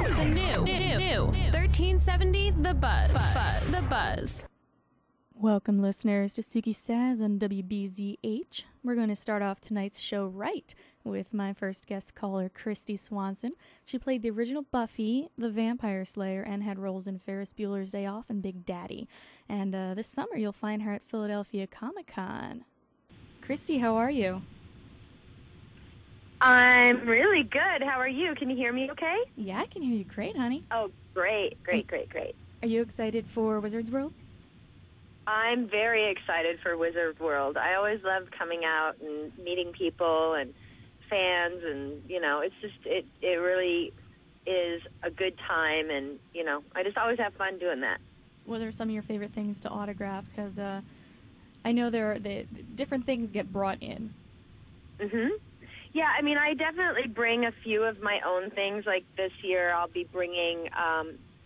The new 1370 The Buzz. The Buzz. Welcome, listeners, to Suki Says on WBZH. We're going to start off tonight's show right with my first guest caller, Kristy Swanson. She played the original Buffy, the Vampire Slayer, and had roles in Ferris Bueller's Day Off and Big Daddy. And this summer, you'll find her at Philadelphia Comic-Con. Kristy, how are you? I'm really good. How are you? Can you hear me okay? Yeah, I can hear you great, honey. Oh, great. Are you excited for Wizard's World? I'm very excited for Wizard World. I always love coming out and meeting people and fans, and, you know, it's just, it really is a good time, and, you know, I just always have fun doing that. What are some of your favorite things to autograph? Because I know the different things get brought in. Mm-hmm. Yeah, I mean, I definitely bring a few of my own things. Like this year, I'll be bringing,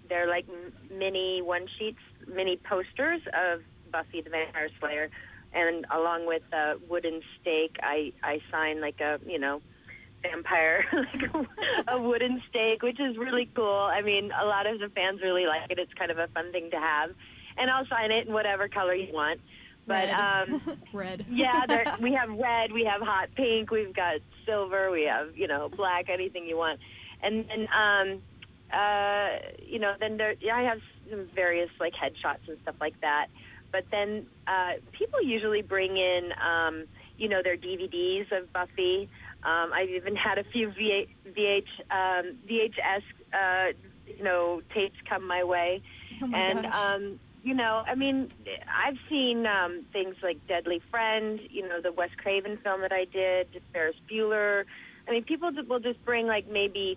they're like mini one-sheets, mini posters of Buffy the Vampire Slayer, and along with a wooden stake, I sign like a, you know, vampire, like a wooden stake, which is really cool. I mean, a lot of the fans really like it. It's kind of a fun thing to have, and I'll sign it in whatever color you want. But red. Yeah, we have red, we have hot pink, we've got silver, we have, you know, black, anything you want, and then you know, then I have some various like headshots and stuff like that. But then people usually bring in, you know, their DVDs of Buffy. I've even had a few VHS, you know, tapes come my way. Oh my gosh. You know, I mean, I've seen things like Deadly Friend, you know, the Wes Craven film that I did, Ferris Bueller. I mean, people will just bring like maybe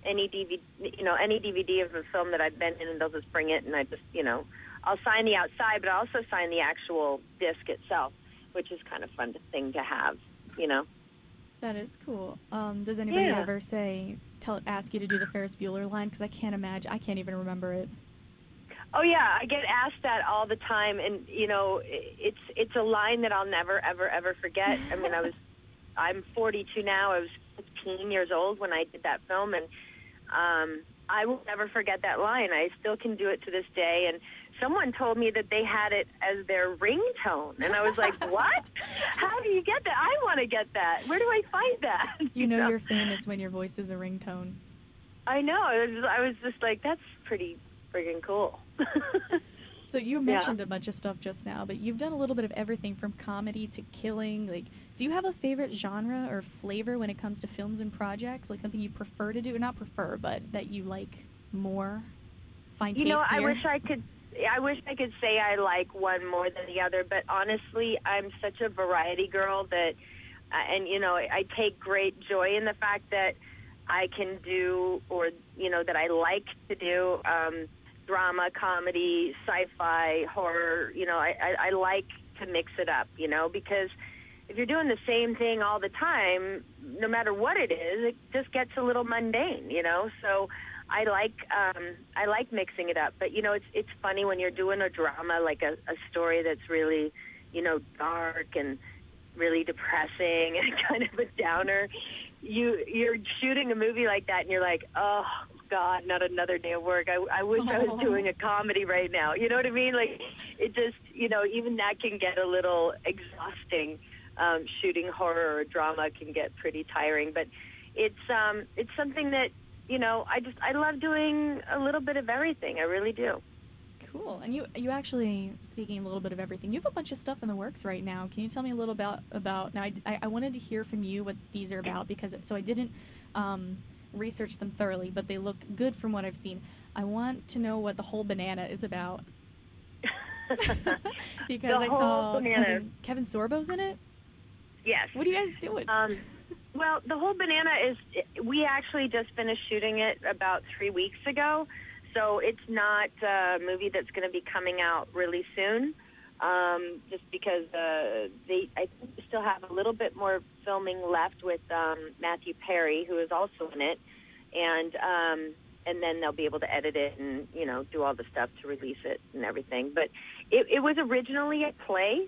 any DVD of a film that I've been in, and they'll just bring it, and I just, you know, I'll sign the outside, but I also sign the actual disc itself, which is kind of fun thing to have, you know. That is cool. Does anybody ever ask you to do the Ferris Bueller line? Because I can't even remember it. Oh yeah, I get asked that all the time, and you know, it's a line that I'll never ever forget. I mean, I'm 42 now. I was 15 years old when I did that film, and I will never forget that line. I still can do it to this day. And someone told me that they had it as their ringtone, and I was like, what? How do you get that? I want to get that. Where do I find that? You know you're famous when your voice is a ringtone. I know. I was just like, that's pretty friggin' cool. So you mentioned a bunch of stuff just now, but you've done a little bit of everything from comedy to killing. Like, do you have a favorite genre or flavor when it comes to films and projects? Like something you prefer to do, or not prefer, but that you like more, find tastier? You know, I wish I could say I like one more than the other, but honestly, I'm such a variety girl that, and you know, I take great joy in the fact that I can do, or you know, that I like to do drama, comedy, sci-fi, horror. You know, I like to mix it up, you know, because if you're doing the same thing all the time, no matter what it is, it just gets a little mundane, you know. So I like mixing it up. But you know, it's funny when you're doing a drama, like a story that's really, you know, dark and really depressing and kind of a downer. You're shooting a movie like that, and you're like, oh God, not another day of work. I wish I was doing a comedy right now. You know what I mean? Like, it just, you know, even that can get a little exhausting. Shooting horror or drama can get pretty tiring, but it's something that, you know, I love doing a little bit of everything. I really do. Cool. And you actually, speaking a little bit of everything, you have a bunch of stuff in the works right now. Can you tell me a little about now, I wanted to hear from you what these are about, because I didn't research them thoroughly, but they look good from what I've seen. I want to know what The Whole Banana is about. Because I saw Kevin Sorbo's in it. Yes. What are you guys doing? Well, The Whole Banana we actually just finished shooting it about 3 weeks ago, so it's not a movie that's going to be coming out really soon, just because I think we still have a little bit more filming left with Matthew Perry, who is also in it, and then they'll be able to edit it and, you know, do all the stuff to release it and everything. But it was originally a play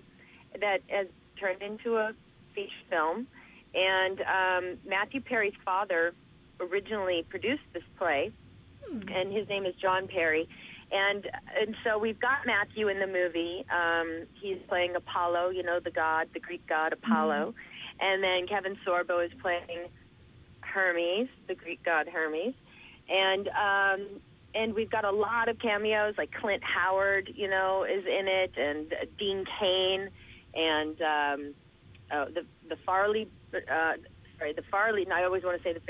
that has turned into a feature film, and Matthew Perry's father originally produced this play, and his name is John Perry. And so we've got Matthew in the movie. He's playing Apollo, the Greek god Apollo. And then Kevin Sorbo is playing Hermes, the Greek god Hermes. And we've got a lot of cameos, like Clint Howard, is in it, and Dean Cain, and the Farley, I always want to say the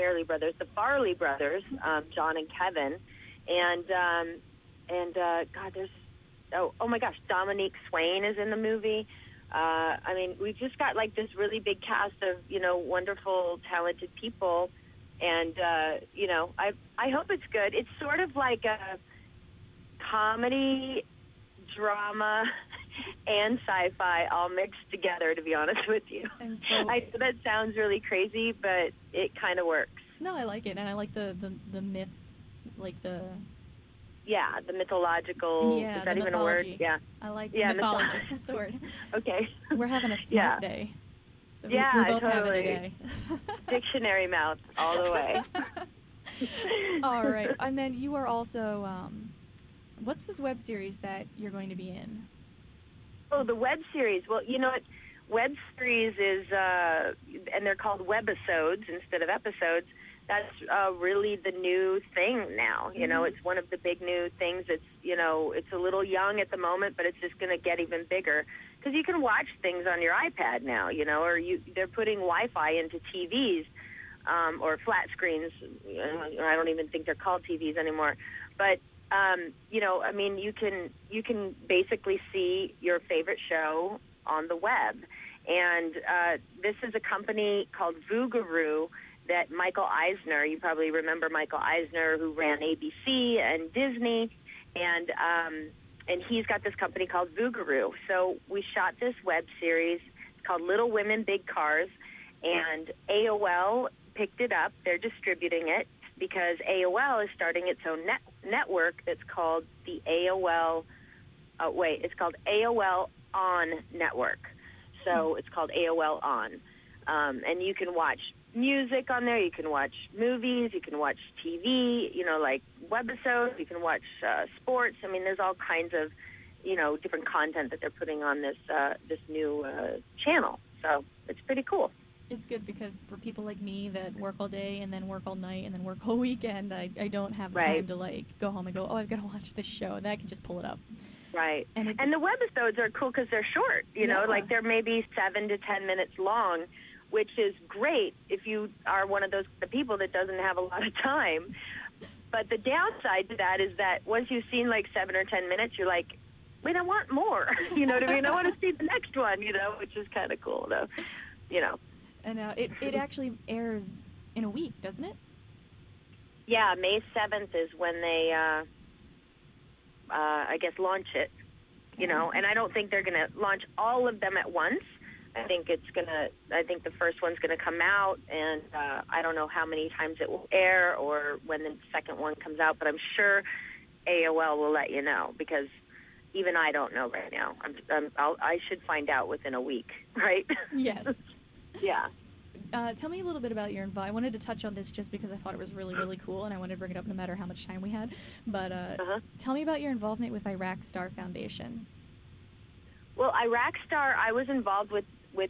Farley brothers, John and Kevin, and God, there's, oh my gosh, Dominique Swain is in the movie. I mean, we've just got like this really big cast of, wonderful, talented people. And, I hope it's good. It's sort of like a comedy, drama, and sci-fi all mixed together, to be honest with you. And so, that sounds really crazy, but it kind of works. No, I like it. And I like the myth, like the... Yeah, the mythological... Yeah, is that even mythology. a word? Yeah. I like mythology. That's the word. Okay. We're having a smart day. Yeah, we're both totally. having a day. Dictionary mouth all the way. All right. And then you are also... what's this web series that you're going to be in? Oh, the web series. Well, you know what? Web series is... and they're called webisodes instead of episodes. That's really the new thing now. It's one of the big new things. It's, it's a little young at the moment, but it's just going to get even bigger. Because you can watch things on your iPad now, or they're putting Wi-Fi into TVs or flat screens. I don't even think they're called TVs anymore. But, you can basically see your favorite show on the web. And this is a company called Vugaroo that Michael Eisner, you probably remember Michael Eisner, who ran ABC and Disney, and he's got this company called Vugaroo. So we shot this web series. It's called Little Women, Big Cars, and AOL picked it up. They're distributing it because AOL is starting its own network that's called the AOL, it's called AOL On Network. So it's called AOL On. And you can watch music on there, you can watch movies, you can watch TV, like webisodes, you can watch sports. I mean, there's all kinds of, different content that they're putting on this new channel. So it's pretty cool. It's good because for people like me that work all day and then work all night and then work all weekend, I don't have time to go home and go, I've got to watch this show. And then I can just pull it up. Right. And the webisodes are cool because they're short, like they're maybe 7 to 10 minutes long, which is great if you are one of the people that doesn't have a lot of time. But the downside to that is that once you've seen like 7 or 10 minutes, you're like, wait, I want more. You know what I mean? I want to see the next one, which is kind of cool, though, And it actually airs in a week, doesn't it? Yeah, May 7th is when they, I guess, launch it, and I don't think they're going to launch all of them at once. I think the first one's going to come out, and I don't know how many times it will air or when the second one comes out, but I'm sure AOL will let you know because even I don't know right now. I should find out within a week, right? Yes. Yeah. Tell me a little bit about your involvement. I wanted to touch on this just because I thought it was really, really cool, and I wanted to bring it up no matter how much time we had. But tell me about your involvement with Iraq Star Foundation. Well, Iraq Star, I was involved with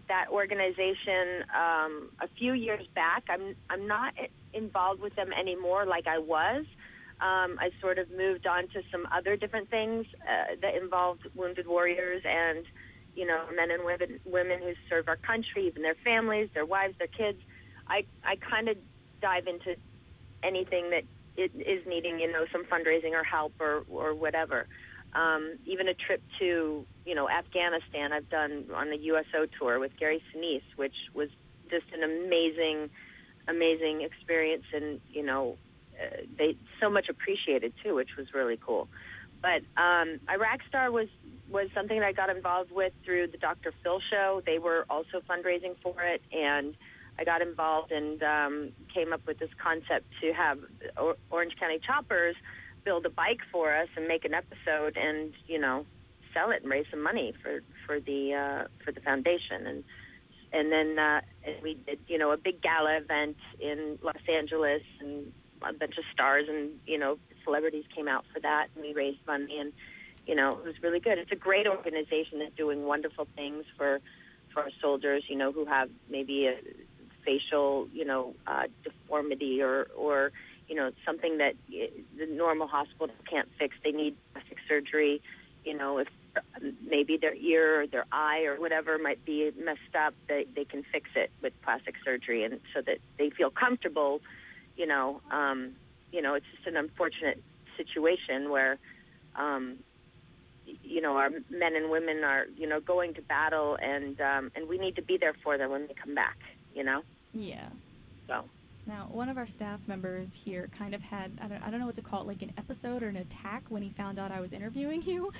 that organization a few years back. I'm not involved with them anymore like I was. I sort of moved on to some other different things that involved wounded warriors and men and women who serve our country, even their families, their wives, their kids. I kind of dive into anything that is needing, some fundraising or help or whatever. Even a trip to, Afghanistan I've done on the USO tour with Gary Sinise, which was just an amazing experience, and, they so much appreciated too, which was really cool. But Iraq Star was something that I got involved with through the Dr. Phil show. They were also fundraising for it, and I got involved and came up with this concept to have Orange County Choppers build a bike for us and make an episode and, sell it and raise some money for the foundation. And then we did, a big gala event in Los Angeles and a bunch of stars and, celebrities came out for that, and we raised money, and, it was really good. It's a great organization that's doing wonderful things for our soldiers, who have maybe a facial, deformity or something that the normal hospital can't fix. They need plastic surgery, if maybe their ear or their eye or whatever might be messed up, they can fix it with plastic surgery, and so that they feel comfortable, it's just an unfortunate situation where, our men and women are, going to battle, and we need to be there for them when they come back, Yeah. So. Now, one of our staff members here kind of had, I don't know what to call it, like an episode or an attack when he found out I was interviewing you.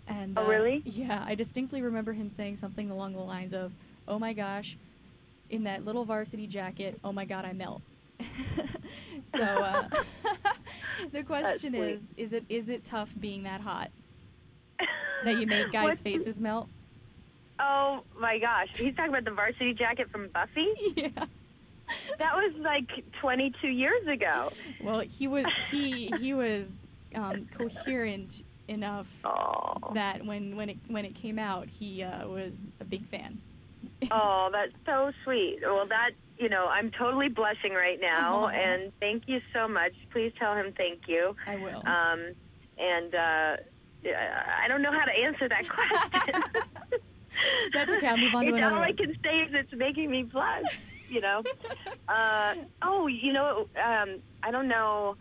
And, oh, really? Yeah, I distinctly remember him saying something along the lines of, oh my gosh, in that little varsity jacket, oh my God, I melt. So, the question is it tough being that hot? That you make guys' faces melt? Oh my gosh, he's talking about the varsity jacket from Buffy? Yeah. That was like 22 years ago. Well, he was coherent enough that when it came out, he was a big fan. Oh, that's so sweet. Well, that, I'm totally blushing right now, and thank you so much. Please tell him thank you. I will. I don't know how to answer that question. That's okay. I'll move on to another all one. I can say is it's making me blush. I don't know.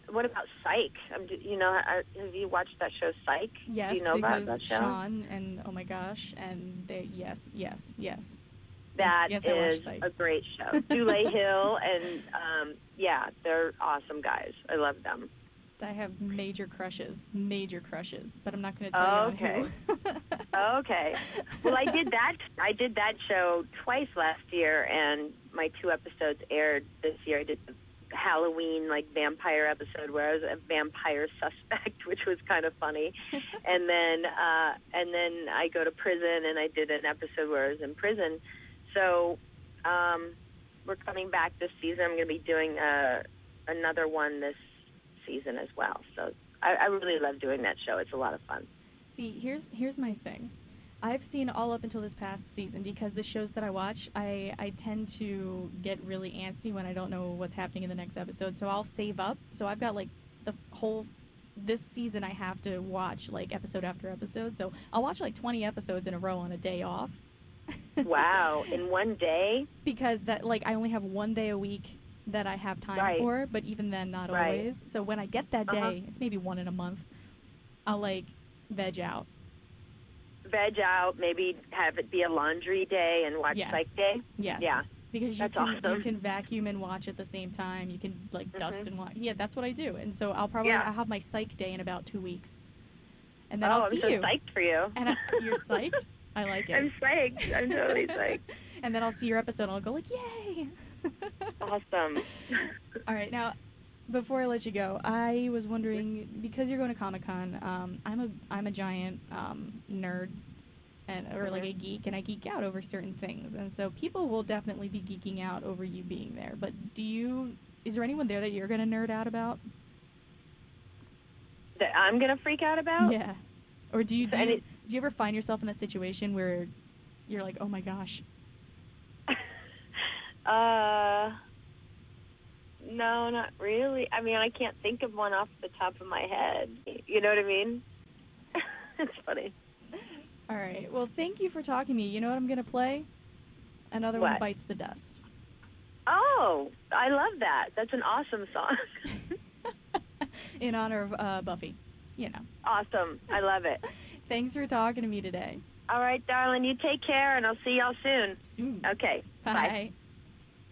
What about Psych? Have you watched that show, Psych? Yes, do you know because about that show? Sean and oh my gosh, and they yes. That yes, is a great show. Dule Hill and they're awesome guys. I love them. I have major crushes, but I'm not going to tell you on who. Okay. Well, I did that show twice last year, and my 2 episodes aired this year. I did the Halloween vampire episode where I was a vampire suspect, which was kind of funny, and then I go to prison, and I did an episode where I was in prison. So we're coming back this season. I'm going to be doing another one this season as well. So I really love doing that show. It's a lot of fun. See, here's my thing. I've seen all up until this past season because the shows that I watch, I tend to get really antsy when I don't know what's happening in the next episode. So I'll save up. So I've got the whole this season I have to watch episode after episode. So I'll watch 20 episodes in a row on a day off. Wow, in one day? Because that I only have one day a week that I have time for, but even then, not always. So when I get that day, it's maybe one in a month, I'll veg out. Veg out, maybe have it be a laundry day and watch Psych Day? Yes. Yeah. Because you can vacuum and watch at the same time. You can dust and watch. Yeah, that's what I do. And so I'll have my Psych Day in about 2 weeks. And then I'll see I'm so you. psyched for you. And you're psyched? I like it. I'm psyched. I'm totally psyched. And then I'll see your episode and I'll go yay! Awesome. All right, now, before I let you go, I was wondering, because you're going to Comic-Con, I'm a giant nerd, or a geek, and I geek out over certain things, and so people will definitely be geeking out over you being there. But is there anyone there that you're going to nerd out about? That I'm going to freak out about? Yeah. Or do you ever find yourself in that situation where you're like, oh my gosh? No, not really. I mean, I can't think of one off the top of my head. You know what I mean? It's funny. All right. Well, thank you for talking to me. You know what I'm going to play? Another one bites the dust. Oh, I love that. That's an awesome song. In honor of Buffy. Awesome. I love it. Thanks for talking to me today. All right, darling. You take care, and I'll see y'all soon. Soon. Okay. Bye. Bye.